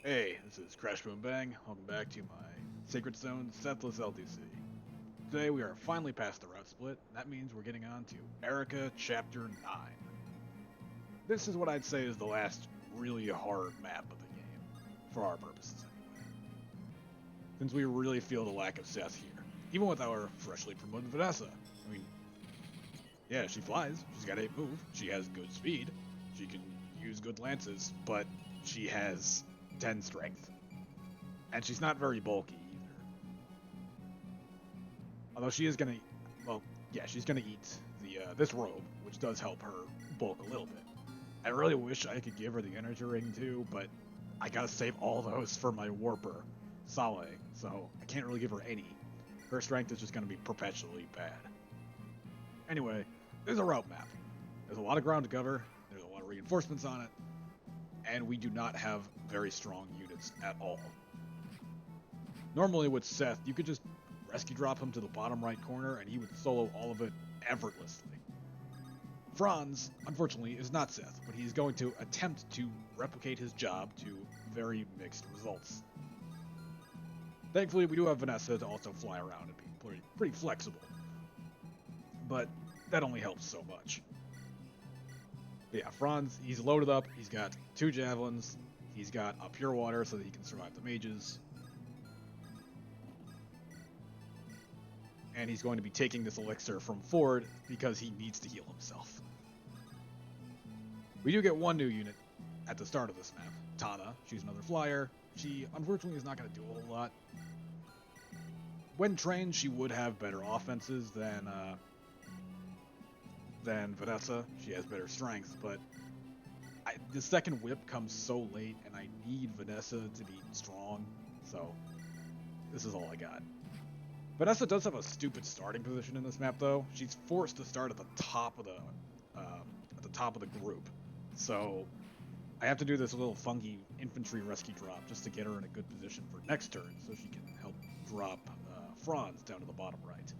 Hey, this is Crash Boom Bang. Welcome back to my Sacred Stone Sethless LTC. Today we are finally past the route split, and that means we're getting on to Eirika Chapter 9. This is what I'd say is the last really hard map of the game, for our purposes anyway. Since we really feel the lack of Seth here, even with our freshly promoted Vanessa. I mean, yeah, she flies, she's got 8 move, she has good speed, she can use good lances, but she has 10 strength. And she's not very bulky either. Although she is gonna, well, yeah, she's gonna eat the this robe, which does help her bulk a little bit. I really wish I could give her the energy ring too, but I gotta save all those for my warper, Sale, so I can't really give her any. Her strength is just gonna be perpetually bad. Anyway, there's a route map. There's a lot of ground to cover. There's a lot of reinforcements on it, and we do not have very strong units at all. Normally with Seth, you could just rescue drop him to the bottom right corner and he would solo all of it effortlessly. Franz, unfortunately, is not Seth, but he's going to attempt to replicate his job to very mixed results. Thankfully, we do have Vanessa to also fly around and be pretty flexible, but that only helps so much. But yeah, Franz, he's loaded up, he's got 2 javelins, he's got a pure water so that he can survive the mages, and he's going to be taking this elixir from Ford because he needs to heal himself. We do get one new unit at the start of this map, Tana. She's another flyer. She unfortunately is not going to do a whole lot. When trained, she would have better offenses than Vanessa. She has better strength, but the second whip comes so late, and I need Vanessa to be strong, so this is all I got. Vanessa does have a stupid starting position in this map, though. She's forced to start at the top of the group, so I have to do this little funky infantry rescue drop just to get her in a good position for next turn, so she can help drop Franz down to the bottom right.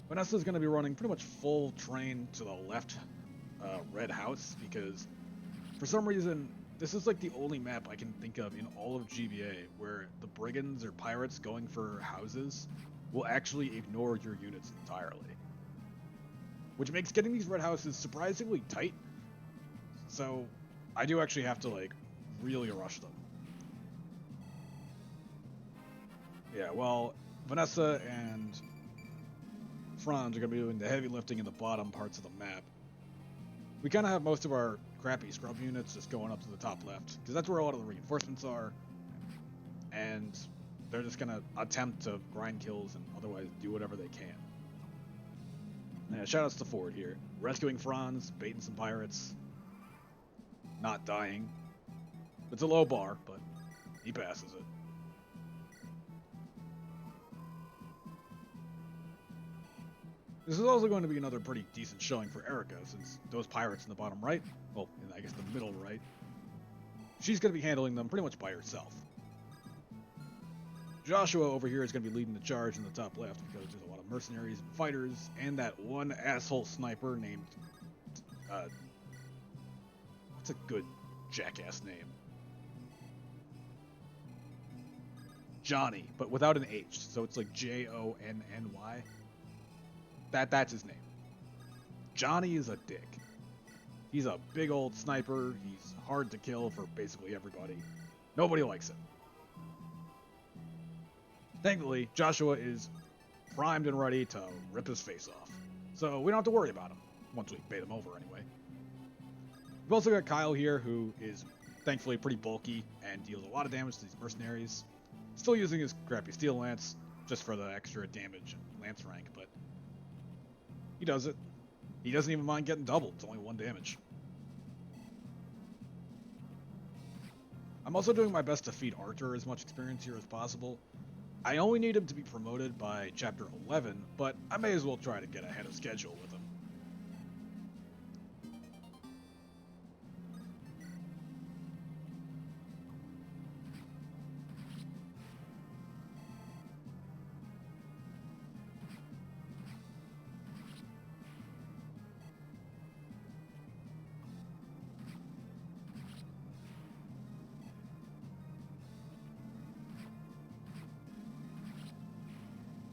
Vanessa's going to be running pretty much full train to the left red house because for some reason this is like the only map I can think of in all of GBA where the brigands or pirates going for houses will actually ignore your units entirely. Which makes getting these red houses surprisingly tight. So I do actually have to like really rush them. Yeah, well, Vanessa and Franz are going to be doing the heavy lifting in the bottom parts of the map. We kind of have most of our crappy scrub units just going up to the top left, because that's where a lot of the reinforcements are, and they're just going to attempt to grind kills and otherwise do whatever they can. Yeah, shoutouts to Ford here. Rescuing Franz, baiting some pirates, not dying. It's a low bar, but he passes it. This is also going to be another pretty decent showing for Eirika, since those pirates in the bottom right, well, in I guess the middle right, she's going to be handling them pretty much by herself. Joshua over here is going to be leading the charge in the top left because there's a lot of mercenaries and fighters, and that one asshole sniper named, what's a good jackass name? Johnny, but without an H, so it's like Jonny. That's his name. Johnny is a dick. He's a big old sniper. He's hard to kill for basically everybody. Nobody likes him. Thankfully, Joshua is primed and ready to rip his face off. So we don't have to worry about him, once we bait him over anyway. We've also got Kyle here, who is thankfully pretty bulky and deals a lot of damage to these mercenaries. Still using his crappy steel lance, just for the extra damage and lance rank, but he does it. He doesn't even mind getting doubled. It's only 1 damage. I'm also doing my best to feed Archer as much experience here as possible. I only need him to be promoted by Chapter 11, but I may as well try to get ahead of schedule with him.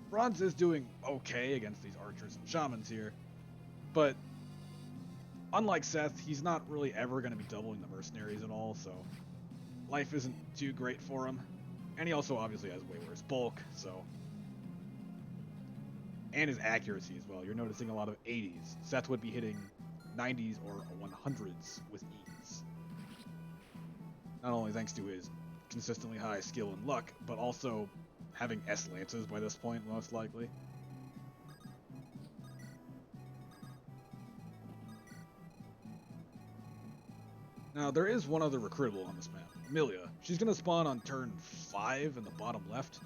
Franz is doing okay against these archers and shamans here, but unlike Seth, he's not really ever going to be doubling the mercenaries at all, so life isn't too great for him. And he also obviously has way worse bulk, so... And his accuracy as well. You're noticing a lot of 80s. Seth would be hitting 90s or 100s with ease. Not only thanks to his consistently high skill and luck, but also having S lances by this point, most likely. Now, there is one other recruitable on this map, Amelia. She's going to spawn on turn 5 in the bottom left.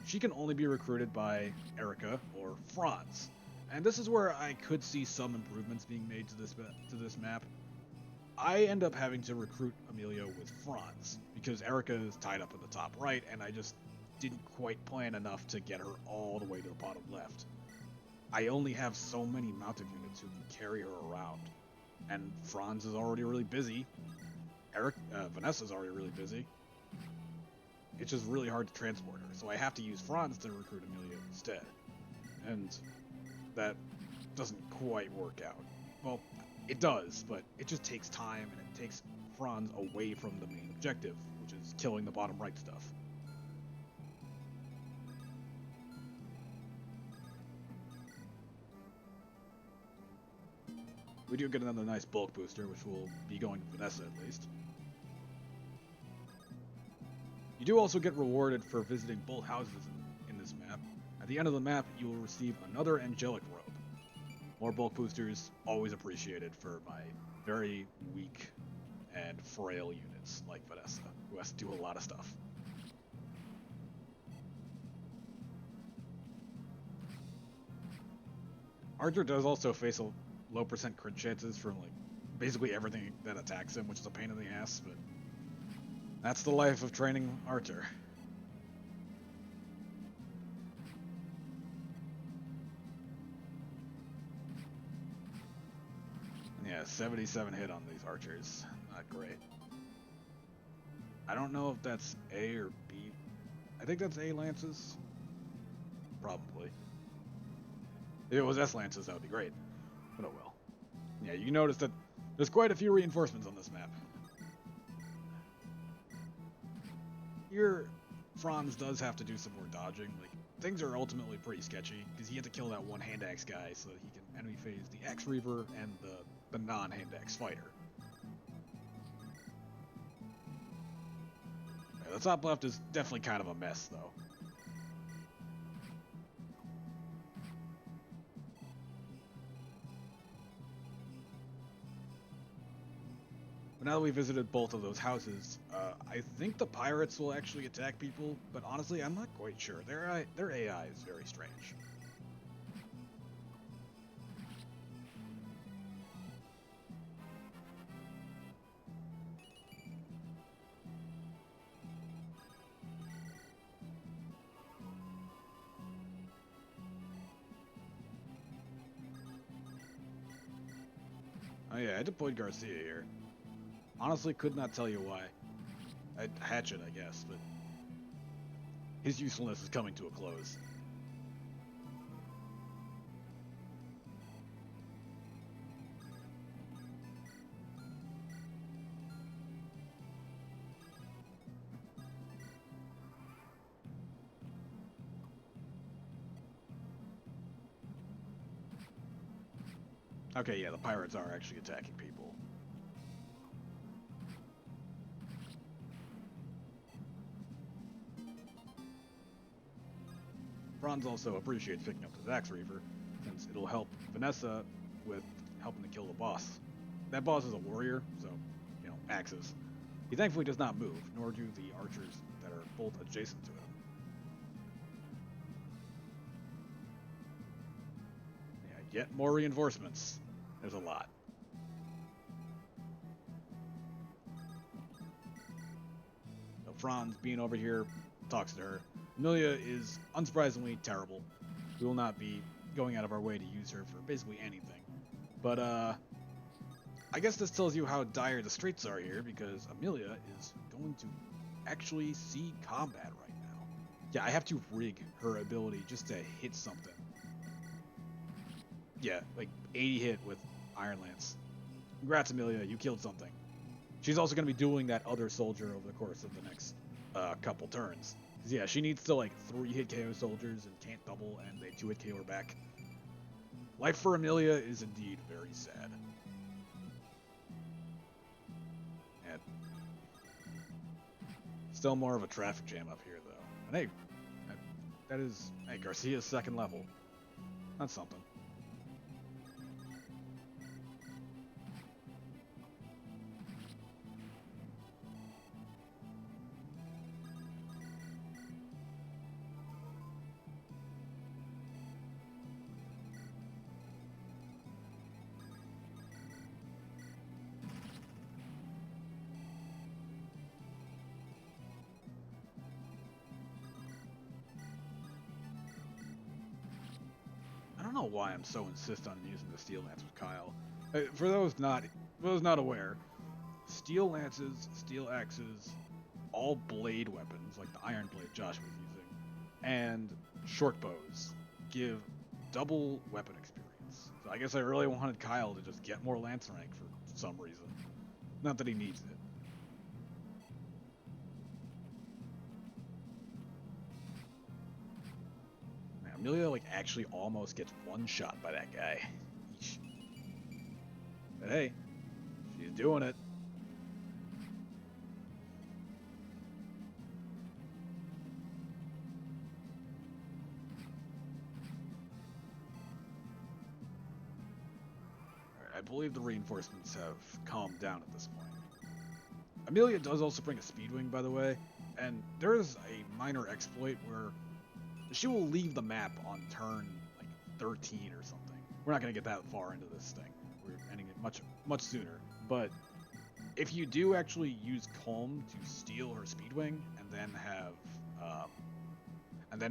She can only be recruited by Eirika or Franz. And this is where I could see some improvements being made to this map. I end up having to recruit Amelia with Franz, because Eirika is tied up in the top right, and I just didn't quite plan enough to get her all the way to the bottom left. I only have so many mounted units who can carry her around. And Franz is already really busy. Vanessa's already really busy. It's just really hard to transport her, so I have to use Franz to recruit Amelia instead. And that doesn't quite work out. Well, it does, but it just takes time, and it takes Franz away from the main objective, which is killing the bottom right stuff. We do get another nice bulk booster, which will be going to Vanessa at least. You do also get rewarded for visiting both houses in this map. At the end of the map, you will receive another angelic robe. More bulk boosters, always appreciated for my very weak and frail units like Vanessa, who has to do a lot of stuff. Archer does also face a low percent crit chances from like basically everything that attacks him, which is a pain in the ass, but that's the life of training Archer. Yeah, 77 hit on these archers. Not great. I don't know if that's A or B. I think that's A lances. Probably. If it was S lances, that would be great. But oh well. Yeah, you notice that there's quite a few reinforcements on this map. Here, Franz does have to do some more dodging. Like, things are ultimately pretty sketchy, because he had to kill that one hand axe guy so that he can enemy phase the Axe Reaver and the non-hand axe fighter. Yeah, the top left is definitely kind of a mess, though. But now that we visited both of those houses, I think the pirates will actually attack people, but honestly, I'm not quite sure. Their AI is very strange. Oh yeah, I deployed Garcia here. Honestly, could not tell you why. I'd hatchet, I guess, but his usefulness is coming to a close. Okay, yeah, the pirates are actually attacking people. Franz also appreciates picking up the Axe Reaver, since it'll help Vanessa with helping to kill the boss. That boss is a warrior, so, you know, axes. He thankfully does not move, nor do the archers that are both adjacent to him. Yeah, yet more reinforcements. There's a lot. So Franz, being over here, talks to her. Amelia is unsurprisingly terrible. We will not be going out of our way to use her for basically anything. But, I guess this tells you how dire the straits are here, because Amelia is going to actually see combat right now. Yeah, I have to rig her ability just to hit something. Yeah, like 80 hit with Iron Lance. Congrats, Amelia, you killed something. She's also going to be doing that other soldier over the course of the next couple turns. 'Cause yeah, she needs to like 3-hit KO soldiers and can't double, and they 2-hit KO her back. Life for Amelia is indeed very sad. And still more of a traffic jam up here, though. And hey, that is, hey, Garcia's second level. That's something. I don't know why I'm so insist on using the steel lance with Kyle. For those not aware, steel lances, steel axes, all blade weapons like the iron blade Josh was using, and short bows give double weapon experience. So I guess I really wanted Kyle to just get more lance rank for some reason. Not that he needs it. Man, Amelia like actually almost gets one shot by that guy. Eesh. But hey, she's doing it. I believe the reinforcements have calmed down at this point. Amelia does also bring a speedwing, by the way, and there is a minor exploit where she will leave the map on turn like 13 or something. We're not going to get that far into this thing. We're ending it much sooner. But if you do actually use Calm to steal her speedwing and then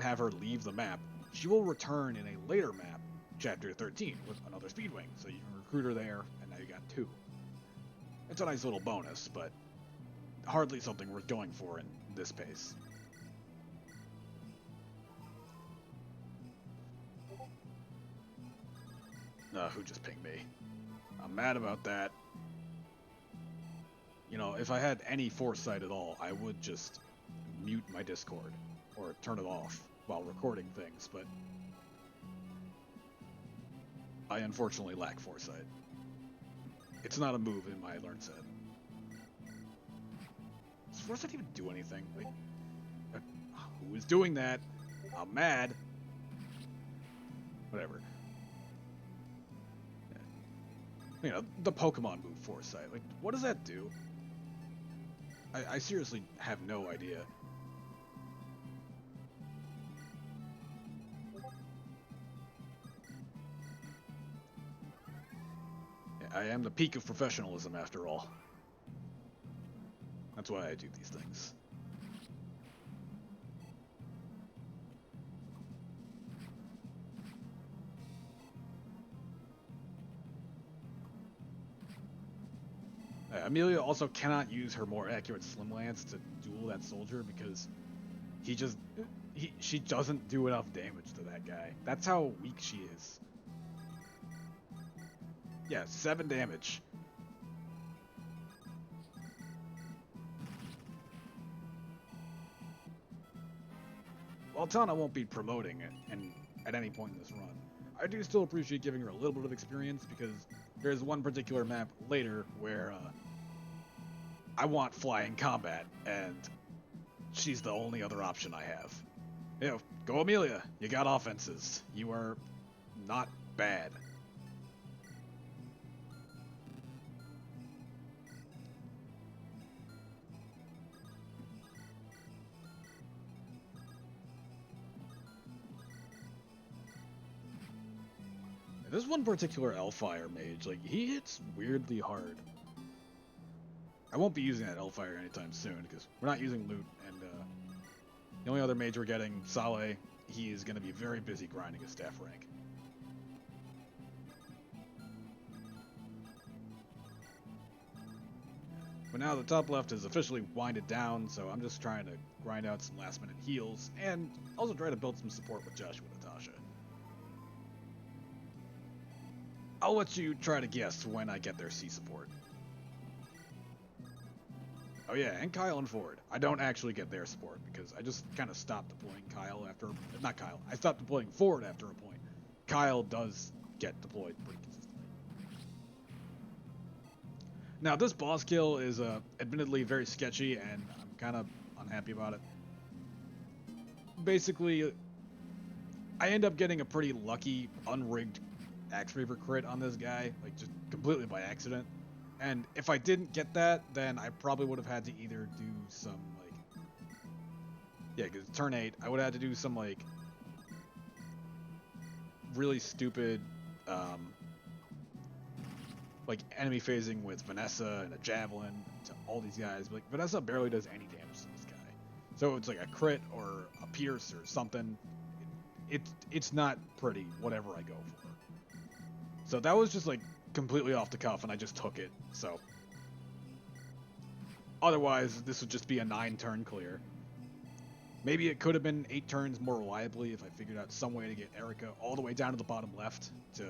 have her leave the map, she will return in a later map, chapter 13, with another speedwing. So you can recruit her there, and now you got 2. It's a nice little bonus, but hardly something worth going for in this pace. Who just pinged me? I'm mad about that. You know, if I had any foresight at all, I would just mute my Discord or turn it off while recording things, but I unfortunately lack foresight. It's not a move in my learn set. Does foresight even do anything? Like, who is doing that? I'm mad. Whatever. You know, the Pokemon move foresight. Like, what does that do? I seriously have no idea. I am the peak of professionalism, after all. That's why I do these things. Amelia also cannot use her more accurate Slim Lance to duel that soldier because she doesn't do enough damage to that guy. That's how weak she is. Yeah, 7 damage. While Tana won't be promoting it and at any point in this run, I do still appreciate giving her a little bit of experience because there's one particular map later where I want flying combat, and she's the only other option I have. You know, go Amelia. You got offenses. You are not bad. This one particular Elfire mage, like, he hits weirdly hard. I won't be using that Elfire anytime soon, because we're not using loot, and the only other mage we're getting, Saleh, he is going to be very busy grinding his staff rank. But now the top left is officially winded down, so I'm just trying to grind out some last minute heals, and also try to build some support with Joshua and Natasha. I'll let you try to guess when I get their C support. Oh yeah, and Kyle and Ford. I don't actually get their support because I just kind of stopped deploying Kyle after... Not Kyle. I stopped deploying Ford after a point. Kyle does get deployed pretty consistently. Now, this boss kill is admittedly very sketchy, and I'm kind of unhappy about it. Basically, I end up getting a pretty lucky, unrigged Axe Reaver crit on this guy, like just completely by accident. And if I didn't get that, then I probably would have had to either do some, like... Yeah, because turn 8, I would have had to do some, like, really stupid, like, enemy phasing with Vanessa and a Javelin to all these guys. Like, Vanessa barely does any damage to this guy. So it's like a crit or a pierce or something. It's not pretty, whatever I go for. So that was just, like, completely off the cuff, and I just took it, so... Otherwise, this would just be a 9-turn clear. Maybe it could have been 8 turns more reliably if I figured out some way to get Eirika all the way down to the bottom left to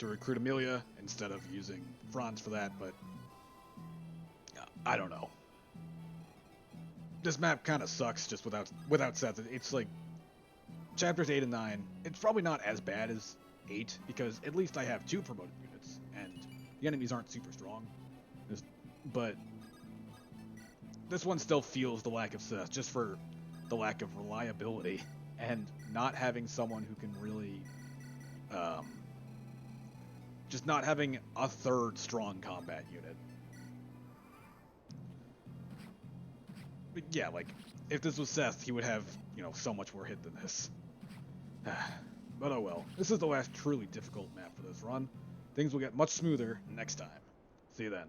recruit Amelia instead of using Franz for that, but... I don't know. This map kind of sucks just without Seth. It's like... Chapters 8 and 9, it's probably not as bad as 8, because at least I have 2 promoted units, and the enemies aren't super strong. But this one still feels the lack of Seth, just for the lack of reliability, and not having someone who can really, just not having a third strong combat unit. But yeah, like, if this was Seth, he would have, you know, so much more hit than this. But oh well. This is the last truly difficult map for this run. Things will get much smoother next time. See you then.